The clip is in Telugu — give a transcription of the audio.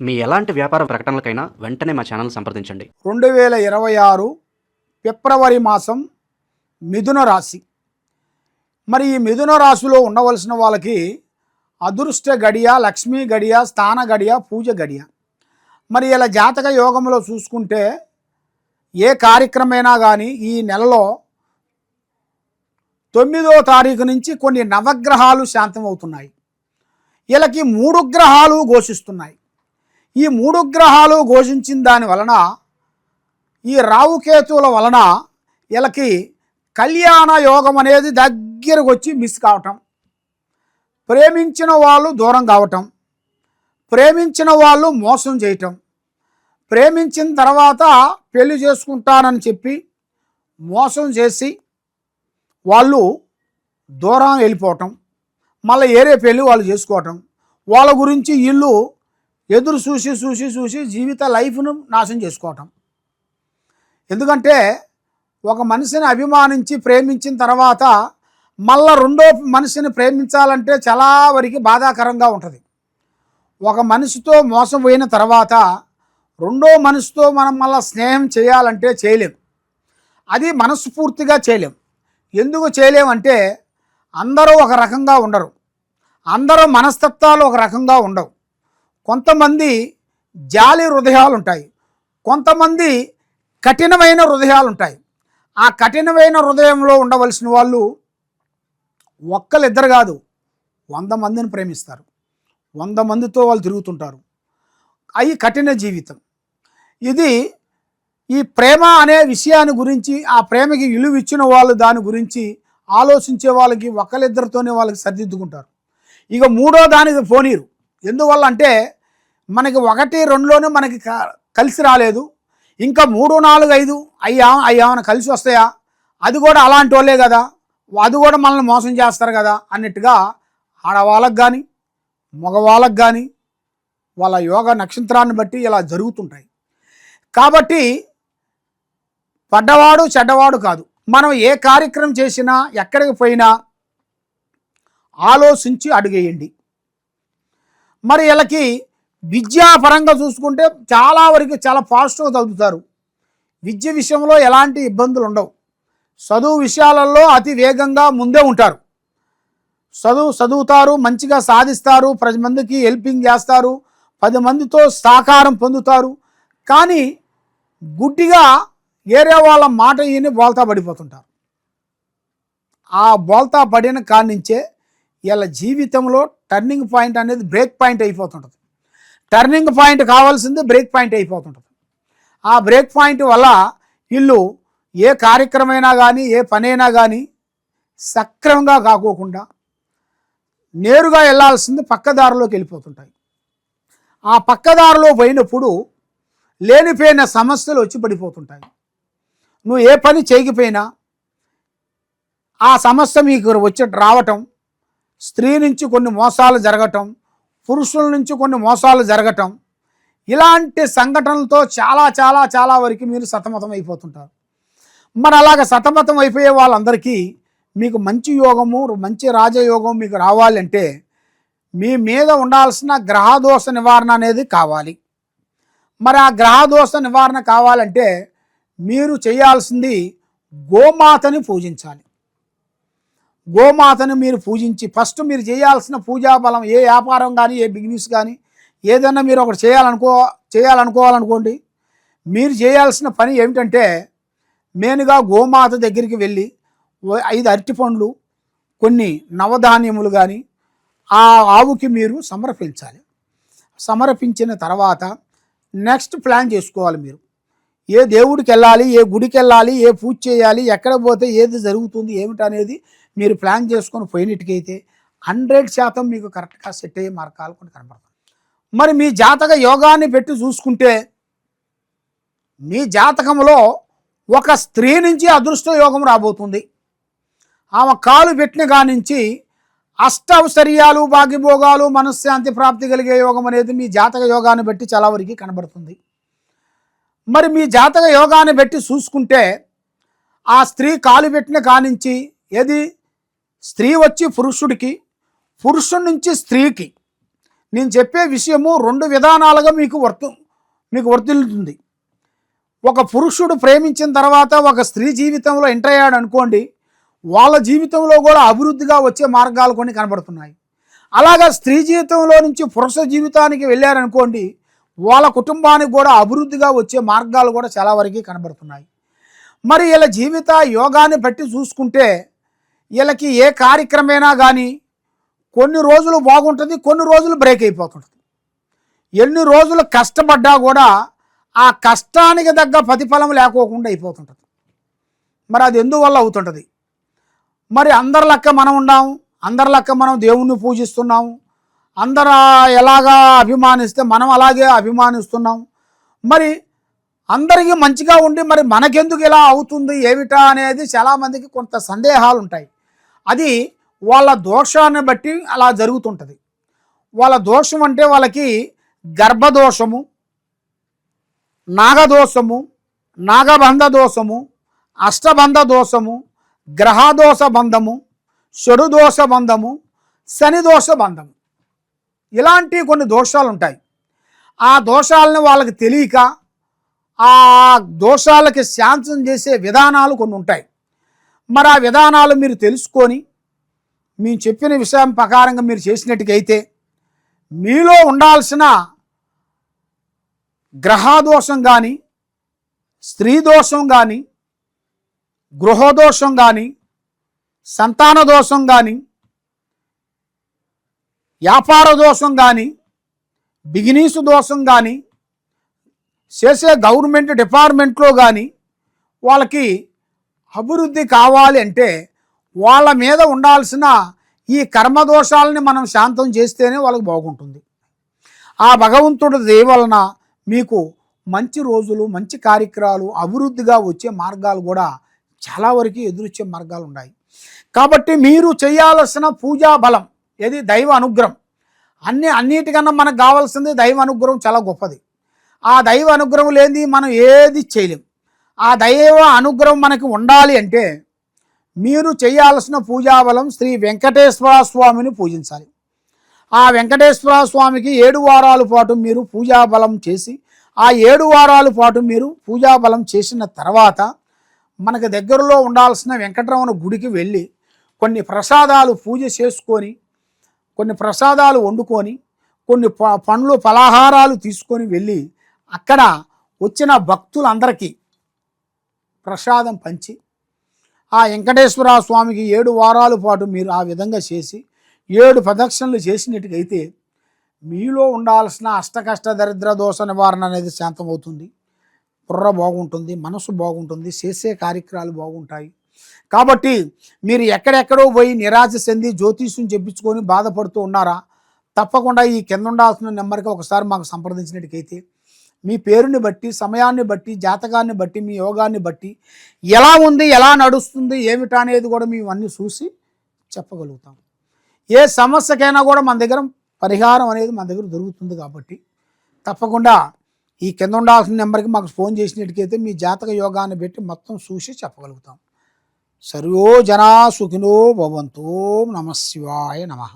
మీ ఎలాంటి వ్యాపార ప్రకటనలకైనా వెంటనే మా ఛానల్ సంప్రదించండి. 2026 ఫిబ్రవరి మాసం మిథున రాశి. మరి ఈ మిథున రాశిలో ఉండవలసిన వాళ్ళకి అదృష్ట గడియ, లక్ష్మీ గడియ, స్థాన గడియ, పూజ గడియ. మరి ఇలా జాతక యోగంలో చూసుకుంటే ఏ కార్యక్రమైనా కానీ ఈ నెలలో 9వ తారీఖు నుంచి కొన్ని నవగ్రహాలు శాంతమవుతున్నాయి. వీళ్ళకి 3 గ్రహాలు ఘోషిస్తున్నాయి. ఈ 3 గ్రహాలు ఘోషించిన దాని వలన ఈ రావుకేతువుల వలన వీళ్ళకి కళ్యాణ యోగం అనేది దగ్గరకు వచ్చి మిస్ కావటం, ప్రేమించిన వాళ్ళు దూరం కావటం, ప్రేమించిన వాళ్ళు మోసం చేయటం, ప్రేమించిన తర్వాత పెళ్లి చేసుకుంటానని చెప్పి మోసం చేసి వాళ్ళు దూరం వెళ్ళిపోవటం, మళ్ళీ ఏరే పెళ్ళి వాళ్ళు చేసుకోవటం, వాళ్ళ గురించి వీళ్ళు ఎదురు చూసి చూసి చూసి జీవిత లైఫ్ను నాశనం చేసుకోవటం. ఎందుకంటే ఒక మనిషిని అభిమానించి ప్రేమించిన తర్వాత మళ్ళా రెండో మనిషిని ప్రేమించాలంటే చాలా వరకు బాధాకరంగా ఉంటుంది. ఒక మనిషితో మోసం పోయిన తర్వాత రెండో మనిషితో మనం మళ్ళీ స్నేహం చేయాలంటే చేయలేం. అది మనస్ఫూర్తిగా చేయలేం. ఎందుకు చేయలేమంటే అందరూ ఒక రకంగా ఉండరు, అందరూ మనస్తత్వాలు ఒక రకంగా ఉండవు. కొంతమంది జాలి హృదయాలు ఉంటాయి, కొంతమంది కఠినమైన హృదయాలు ఉంటాయి. ఆ కఠినమైన హృదయంలో ఉండవలసిన వాళ్ళు ఒక్కరిద్దరు కాదు, 100 మందిని ప్రేమిస్తారు, 100 మందితో వాళ్ళు తిరుగుతుంటారు. అవి కఠిన జీవితం. ఇది ఈ ప్రేమ అనే విషయాన్ని గురించి, ఆ ప్రేమకి విలువ ఇచ్చిన వాళ్ళు దాని గురించి ఆలోచించే వాళ్ళకి ఒకరిద్దరితోనే వాళ్ళకి సరిదిద్దుకుంటారు. ఇక మూడో దానికి పోనీరు. ఎందువల్ల అంటే మనకి 1, 2లోనే మనకి కలిసి రాలేదు, ఇంకా 3, 4, 5 అయ్యామని కలిసి వస్తాయా, అది కూడా అలాంటి వాళ్ళే కదా, అది కూడా మనల్ని మోసం చేస్తారు కదా అన్నట్టుగా ఆడవాళ్ళకు కానీ మగవాళ్ళకు కానీ వాళ్ళ యోగ నక్షత్రాన్ని బట్టి ఇలా జరుగుతుంటాయి. కాబట్టి పడ్డవాడు చెడ్డవాడు కాదు. మనం ఏ కార్యక్రమం చేసినా ఎక్కడికి పోయినా ఆలోచించి అడుగేయండి. మరి వీళ్ళకి విద్యాపరంగా చూసుకుంటే చాలా వరకు చాలా పాజిటివ్గా చదువుతారు. విద్య విషయంలో ఎలాంటి ఇబ్బందులు ఉండవు. చదువు విషయాలలో అతి వేగంగా ముందే ఉంటారు. చదువుతారు, మంచిగా సాధిస్తారు, 10 మందికి హెల్పింగ్ చేస్తారు, 10 మందితో సహకారం పొందుతారు. కానీ గుడ్డిగా ఏరే వాళ్ళ మాట ఈయన బోల్తా పడిపోతుంటారు. ఆ బోల్తా పడిన కాడి నుంచే వీళ్ళ జీవితంలో టర్నింగ్ పాయింట్ అనేది బ్రేక్ పాయింట్ అయిపోతుంటుంది. టర్నింగ్ పాయింట్ కావాల్సింది బ్రేక్ పాయింట్ అయిపోతుంటుంది. ఆ బ్రేక్ పాయింట్ వల్ల వీళ్ళు ఏ కార్యక్రమైనా కానీ ఏ పనైనా కానీ సక్రమంగా కాకోకుండా నేరుగా వెళ్ళాల్సింది పక్కదారిలోకి వెళ్ళిపోతుంటాయి. ఆ పక్కదారిలో పోయినప్పుడు లేనిపోయిన సమస్యలు వచ్చి పడిపోతుంటాయి. నువ్వు ఏ పని చేయకపోయినా ఆ సమస్య మీకు వచ్చి రావటం, స్త్రీ నుంచి కొన్ని మోసాలు జరగటం, పురుషుల నుంచి కొన్ని మోసాలు జరగటం, ఇలాంటి సంఘటనలతో చాలా చాలా చాలా వరకు మీరు సతమతం అయిపోతుంటారు. మరి అలాగ సతమతం అయిపోయే వాళ్ళందరికీ మీకు మంచి యోగము, మంచి రాజయోగం మీకు రావాలంటే మీ మీద ఉండాల్సిన గ్రహదోష నివారణ అనేది కావాలి. మరి ఆ గ్రహదోష నివారణ కావాలంటే మీరు చేయాల్సింది గోమాతని పూజించాలి. గోమాతను మీరు పూజించి ఫస్ట్ మీరు చేయాల్సిన పూజా బలం, ఏ వ్యాపారం కానీ ఏ బిజినెస్ కానీ ఏదైనా మీరు ఒకటి చేయాలనుకోవాలనుకోండి, మీరు చేయాల్సిన పని ఏమిటంటే మెయిన్గా గోమాత దగ్గరికి వెళ్ళి 5 అరటిపండ్లు, కొన్ని నవధాన్యములు కానీ ఆ ఆవుకి మీరు సమర్పించాలి. సమర్పించిన తర్వాత నెక్స్ట్ ప్లాన్ చేసుకోవాలి. మీరు ఏ దేవుడికి వెళ్ళాలి, ఏ గుడికి వెళ్ళాలి, ఏ పూజ చేయాలి, ఎక్కడ పోతే ఏది జరుగుతుంది ఏమిటనేది మీరు ప్లాన్ చేసుకొని పోయినట్టుకైతే 100% మీకు కరెక్ట్గా సెట్ అయ్యే మార్గాలు కొన్ని కనబడతాయి. మరి మీ జాతక యోగాన్ని పెట్టి చూసుకుంటే మీ జాతకంలో ఒక స్త్రీ నుంచి అదృష్ట యోగం రాబోతుంది. ఆమె కాలు పెట్టిన కానించి అష్టౌశ్వర్యాలు, భాగ్యభోగాలు, మనశ్శాంతి ప్రాప్తి కలిగే యోగం అనేది మీ జాతక యోగాన్ని బట్టి చాలా వరకు కనబడుతుంది. మరి మీ జాతక యోగాన్ని బట్టి చూసుకుంటే ఆ స్త్రీ కాలు పెట్టిన కానించి ఏది స్త్రీ వచ్చి పురుషుడికి, పురుషుడి నుంచి స్త్రీకి నేను చెప్పే విషయము 2 విధానాలుగా మీకు వర్తిల్లుతుంది. ఒక పురుషుడు ప్రేమించిన తర్వాత ఒక స్త్రీ జీవితంలో ఎంటర్ అయ్యాడు అనుకోండి, వాళ్ళ జీవితంలో కూడా అభివృద్ధిగా వచ్చే మార్గాలు కొన్ని కనబడుతున్నాయి. అలాగా స్త్రీ జీవితంలో నుంచి పురుష జీవితానికి వెళ్ళారనుకోండి, వాళ్ళ కుటుంబానికి కూడా అభివృద్ధిగా వచ్చే మార్గాలు కూడా చాలా వరకు కనబడుతున్నాయి. మరి వీళ్ళ జీవిత యోగాన్ని బట్టి చూసుకుంటే వీళ్ళకి ఏ కార్యక్రమైనా కానీ కొన్ని రోజులు బాగుంటుంది, కొన్ని రోజులు బ్రేక్ అయిపోతుంటుంది. ఎన్ని రోజులు కష్టపడ్డా కూడా ఆ కష్టానికి తగ్గ ప్రతిఫలం లేకోకుండా అయిపోతుంటుంది. మరి అది ఎందువల్ల అవుతుంటుంది? మరి అందరి లెక్క మనం ఉన్నాము, అందరి లెక్క మనం దేవుణ్ణి పూజిస్తున్నాము, అందరూ ఎలాగా అభిమానిస్తే మనం అలాగే అభిమానిస్తున్నాం. మరి అందరికీ మంచిగా ఉండి మరి మనకెందుకు ఇలా అవుతుంది ఏమిటా అనేది చాలామందికి కొంత సందేహాలు ఉంటాయి. అది వాళ్ళ దోషాన్ని బట్టి అలా జరుగుతుంటుంది. వాళ్ళ దోషం అంటే వాళ్ళకి గర్భదోషము, నాగదోషము, నాగబంధ దోషము, అష్టబంధ దోషము, గ్రహదోష బంధము, చెడుదోష బంధము, శనిదోష బంధము, ఇలాంటి కొన్ని దోషాలు ఉంటాయి. ఆ దోషాలను వాళ్ళకి తెలియక ఆ దోషాలకి శాంతం చేసే విధానాలు కొన్ని ఉంటాయి. మరి ఆ విధానాలు మీరు తెలుసుకొని మేము చెప్పిన విషయం ప్రకారంగా మీరు చేసినట్టుకైతే మీలో ఉండాల్సిన గ్రహదోషం కానీ, స్త్రీ దోషం కానీ, గృహదోషం కానీ, సంతాన దోషం కానీ, వ్యాపార దోషం కానీ, బిజినెస్ దోషం కానీ, చేసే గవర్నమెంట్ డిపార్ట్మెంట్లో కానీ వాళ్ళకి అభివృద్ధి కావాలి అంటే వాళ్ళ మీద ఉండాల్సిన ఈ కర్మదోషాలని మనం శాంతం చేస్తేనే వాళ్ళకి బాగుంటుంది. ఆ భగవంతుడి దయ వలన మీకు మంచి రోజులు, మంచి కార్యక్రమాలు, అభివృద్ధిగా వచ్చే మార్గాలు కూడా చాలా వరకు ఎదురొచ్చే మార్గాలు ఉన్నాయి. కాబట్టి మీరు చేయాల్సిన పూజా బలం ఏది? దైవ అనుగ్రహం. అన్నిటికన్నా మనకు కావాల్సింది దైవ అనుగ్రహం, చాలా గొప్పది. ఆ దైవ అనుగ్రహం లేనిది మనం ఏది చేయలేం. ఆ దైవ అనుగ్రహం మనకి ఉండాలి అంటే మీరు చేయాల్సిన పూజాబలం శ్రీ వెంకటేశ్వర స్వామిని పూజించాలి. ఆ వెంకటేశ్వర స్వామికి 7 వారాల పాటు మీరు పూజాబలం చేసి, ఆ 7 వారాల పాటు మీరు పూజాబలం చేసిన తర్వాత మనకు దగ్గరలో ఉండాల్సిన వెంకటరమణ గుడికి వెళ్ళి కొన్ని ప్రసాదాలు పూజ చేసుకొని, కొన్ని ప్రసాదాలు వండుకొని, కొన్ని పండ్లు ఫలాహారాలు తీసుకొని వెళ్ళి అక్కడ వచ్చిన భక్తులందరికీ ప్రసాదం పంచి ఆ వెంకటేశ్వర స్వామికి 7 వారాల పాటు మీరు ఆ విధంగా చేసి 7 ప్రదక్షిణలు చేసినట్టుకైతే మీలో ఉండాల్సిన అష్టకష్ట దరిద్ర దోష నివారణ అనేది శాంతమవుతుంది. బుర్ర బాగుంటుంది, మనసు బాగుంటుంది, చేసే కార్యక్రమాలు బాగుంటాయి. కాబట్టి మీరు ఎక్కడెక్కడో పోయి నిరాశ చెంది జ్యోతిష్యం చెప్పించుకొని బాధపడుతూ ఉన్నారా? తప్పకుండా ఈ కింద ఉండాల్సిన నెంబర్కి ఒకసారి మాకు సంప్రదించినట్టుకైతే మీ పేరుని బట్టి, సమయాన్ని బట్టి, జాతకాన్ని బట్టి, మీ యోగాన్ని బట్టి ఎలా ఉంది, ఎలా నడుస్తుంది, ఏమిటా అనేది కూడా మేము అన్నీ చూసి చెప్పగలుగుతాం. ఏ సమస్యకైనా కూడా మన దగ్గర పరిహారం అనేది మన దగ్గర దొరుకుతుంది. కాబట్టి తప్పకుండా ఈ కింద ఉండాల్సిన నెంబర్కి మాకు ఫోన్ చేసినట్టుకైతే మీ జాతక యోగాన్ని బట్టి మొత్తం చూసి చెప్పగలుగుతాం. సర్వో జనా సుఖినో భవంతు. ఓం నమః శివాయ నమః.